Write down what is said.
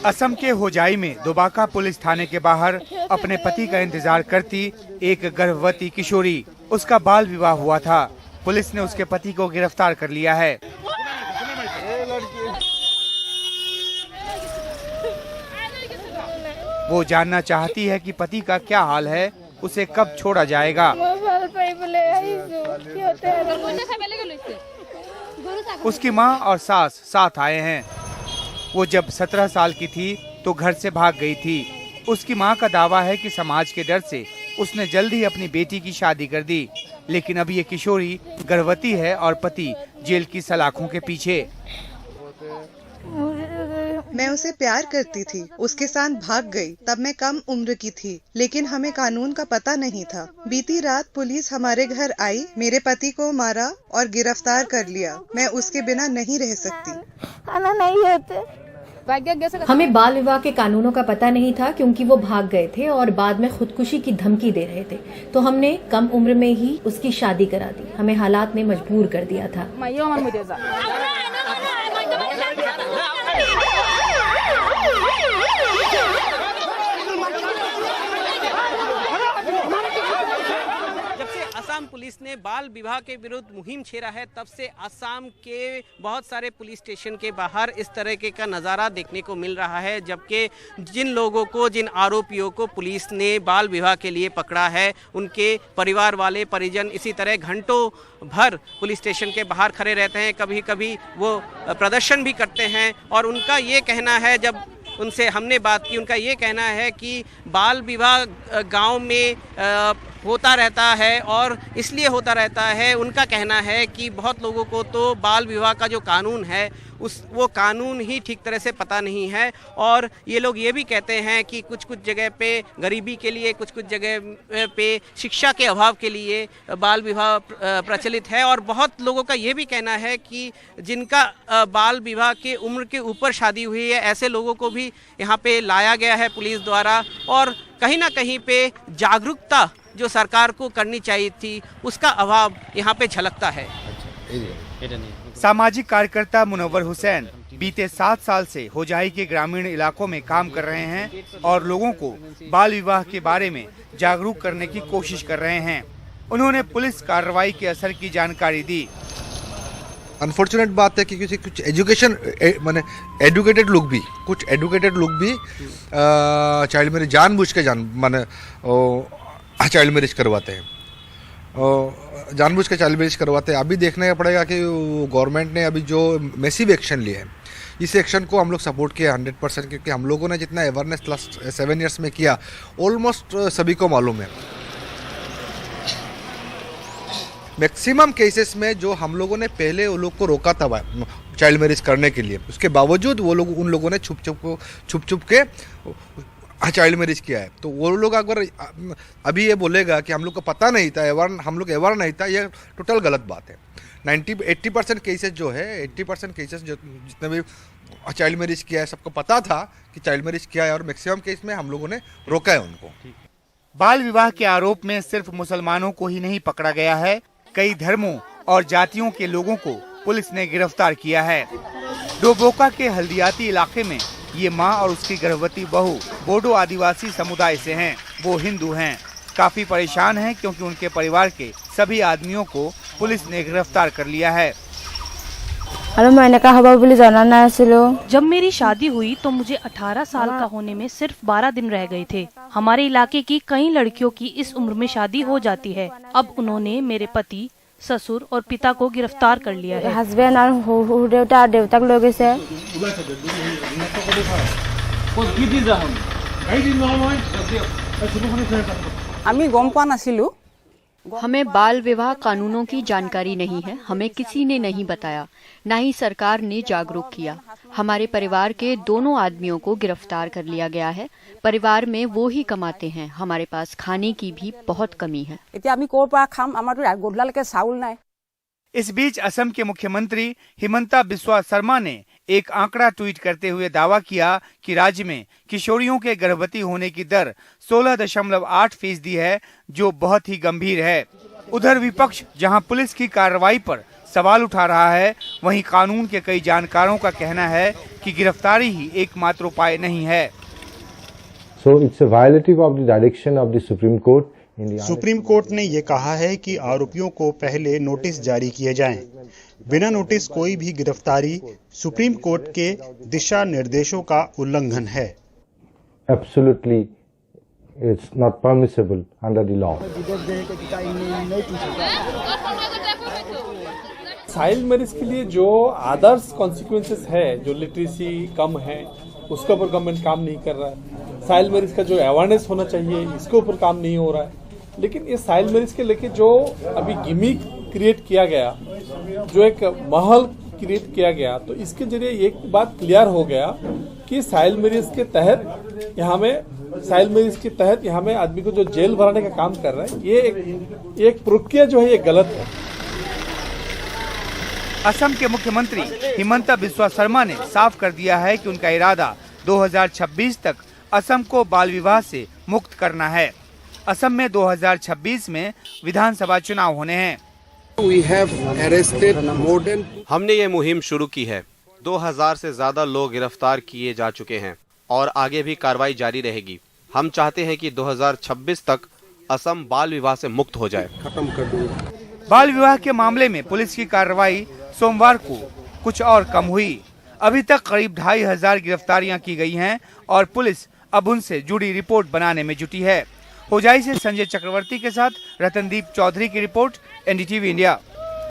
असम के होजाई में दोबाका पुलिस थाने के बाहर अपने पति का इंतजार करती एक गर्भवती किशोरी, उसका बाल विवाह हुआ था। पुलिस ने उसके पति को गिरफ्तार कर लिया है। वो जानना चाहती है कि पति का क्या हाल है, उसे कब छोड़ा जाएगा। उसकी माँ और सास साथ आए हैं। वो जब 17 साल की थी तो घर से भाग गई थी। उसकी माँ का दावा है कि समाज के डर से उसने जल्द ही अपनी बेटी की शादी कर दी, लेकिन अब ये किशोरी गर्भवती है और पति जेल की सलाखों के पीछे। मैं उसे प्यार करती थी, उसके साथ भाग गई। तब मैं कम उम्र की थी, लेकिन हमें कानून का पता नहीं था। बीती रात पुलिस हमारे घर आई, मेरे पति को मारा और गिरफ्तार कर लिया। मैं उसके बिना नहीं रह सकती। हमें बाल विवाह के कानूनों का पता नहीं था, क्योंकि वो भाग गए थे और बाद में खुदकुशी की धमकी दे रहे थे, तो हमने कम उम्र में ही उसकी शादी करा दी। हमें हालात ने मजबूर कर दिया था। असम पुलिस ने बाल विवाह के विरुद्ध मुहिम छेड़ा है, तब से असम के बहुत सारे पुलिस स्टेशन के बाहर इस तरह का नज़ारा देखने को मिल रहा है। जबकि जिन लोगों को, जिन आरोपियों को पुलिस ने बाल विवाह के लिए पकड़ा है, उनके परिवार वाले, परिजन इसी तरह घंटों भर पुलिस स्टेशन के बाहर खड़े रहते हैं। कभी कभी वो प्रदर्शन भी करते हैं और उनका ये कहना है, जब उनसे हमने बात की, उनका ये कहना है कि बाल विवाह गांव में होता रहता है और इसलिए होता रहता है। उनका कहना है कि बहुत लोगों को तो बाल विवाह का जो कानून है वो कानून ही ठीक तरह से पता नहीं है। और ये लोग ये भी कहते हैं कि कुछ कुछ जगह पे गरीबी के लिए, कुछ कुछ जगह पे शिक्षा के अभाव के लिए बाल विवाह प्रचलित है। और बहुत लोगों का ये भी कहना है कि जिनका बाल विवाह के उम्र के ऊपर शादी हुई है, ऐसे लोगों को भी यहाँ पे लाया गया है पुलिस द्वारा। और कहीं ना कहीं पे जागरूकता जो सरकार को करनी चाहिए थी, उसका अभाव यहाँ पे झलकता है। सामाजिक कार्यकर्ता मुनव्वर हुसैन बीते 7 साल से होजाई के ग्रामीण इलाकों में काम कर रहे हैं और लोगों को बाल विवाह के बारे में जागरूक करने की कोशिश कर रहे हैं। उन्होंने पुलिस कार्रवाई के असर की जानकारी दी। अनफॉर्चुनेट बात है कि कुछ एजुकेशन माने एडुकेटेड लोग भी चाइल्ड मैरिज जानबूझ के चाइल्ड मैरिज करवाते हैं, जानबूझ के चाइल्ड मैरिज करवाते हैं। अभी देखने का पड़ेगा कि गवर्नमेंट ने अभी जो मैसिव एक्शन लिया है, इस एक्शन को हम लोग सपोर्ट किया 100%, क्योंकि हम लोगों ने जितना अवेयरनेस लास्ट 7 ईयर्स में किया, ऑलमोस्ट सभी को मालूम है। मैक्सिमम केसेस में जो हम लोगों ने पहले वो लोग को रोका था चाइल्ड मैरिज करने के लिए, उसके बावजूद उन लोगों ने छुप के चाइल्ड मैरिज किया है। तो वो लोग अगर अभी ये बोलेगा कि हम लोग को पता नहीं था, हम लोग अवेयर नहीं था, ये टोटल गलत बात है। 80% केसेस जो है, 80% केसेस जो जितने भी चाइल्ड मैरिज किया है, सबको पता था कि चाइल्ड मैरिज किया है और मैक्सिमम केस में हम लोगों ने रोका है उनको। बाल विवाह के आरोप में सिर्फ मुसलमानों को ही नहीं पकड़ा गया है, कई धर्मों और जातियों के लोगों को पुलिस ने गिरफ्तार किया है। डोबोका के हल्दियाती इलाके में ये माँ और उसकी गर्भवती बहू बोडो आदिवासी समुदाय से हैं। वो हिंदू हैं, काफी परेशान हैं क्योंकि उनके परिवार के सभी आदमियों को पुलिस ने गिरफ्तार कर लिया है। जब मेरी शादी हुई तो मुझे 18 साल का होने में सिर्फ 12 दिन रह गए थे। हमारे इलाके की कई लड़कियों की इस उम्र में शादी हो जाती है। अब उन्होंने मेरे पति, ससुर और पिता को गिरफ्तार कर लिया है। हस्बैंड और देवता लोग से हमें बाल विवाह कानूनों की जानकारी नहीं है, हमें किसी ने नहीं बताया, न ही सरकार ने जागरूक किया। हमारे परिवार के दोनों आदमियों को गिरफ्तार कर लिया गया है। परिवार में वो ही कमाते हैं, हमारे पास खाने की भी बहुत कमी है। इस बीच असम के मुख्यमंत्री हिमंता बिस्वा शर्मा ने एक आंकड़ा ट्वीट करते हुए दावा किया कि राज्य में किशोरियों के गर्भवती होने की दर 16.8% है, जो बहुत ही गंभीर है। उधर विपक्ष जहां पुलिस की कार्रवाई पर सवाल उठा रहा है, वहीं कानून के कई जानकारों का कहना है कि गिरफ्तारी ही एकमात्र उपाय नहीं है। So it's a violative of the direction of the Supreme Court. Supreme court ने ये कहा है कि आरोपियों को पहले नोटिस जारी किए जाएं। बिना नोटिस कोई भी गिरफ्तारी सुप्रीम कोर्ट के दिशा निर्देशों का उल्लंघन है। Absolutely, it's not permissible under the law. Child marriage के लिए जो आदर्श कॉन्सिक्वेंसेस है, जो लिटरेसी कम है, उसके ऊपर गवर्नमेंट काम नहीं कर रहा है। चाइल्ड मैरिज का जो अवेयरनेस होना चाहिए, इसके ऊपर काम नहीं हो रहा है। लेकिन इस चाइल्ड मैरिज के लेके जो अभी गिमिक क्रिएट किया गया, जो एक माहौल क्रिएट किया गया, तो इसके जरिए एक बात क्लियर हो गया कि चाइल्ड मैरिज के तहत यहाँ में आदमी को जो जेल भराने का काम कर रहा है, ये एक प्रक्रिया जो है ये गलत है। असम के मुख्यमंत्री हिमंता बिस्वा शर्मा ने साफ कर दिया है कि उनका इरादा 2026 तक असम को बाल विवाह से मुक्त करना है। असम में 2026 में विधानसभा चुनाव होने हैं। हमने ये मुहिम शुरू की है। 2000 से ज्यादा लोग गिरफ्तार किए जा चुके हैं और आगे भी कार्रवाई जारी रहेगी। हम चाहते हैं कि 2026 तक असम बाल विवाह से मुक्त हो जाए। खत्म कर दूंगा। बाल विवाह के मामले में पुलिस की कार्रवाई सोमवार को कुछ और कम हुई। अभी तक करीब 2500 गिरफ्तारियां की गई हैं और पुलिस अब उनसे जुड़ी रिपोर्ट बनाने में जुटी है। होजाई से संजय चक्रवर्ती के साथ रतनदीप चौधरी की रिपोर्ट, एनडीटीवी इंडिया।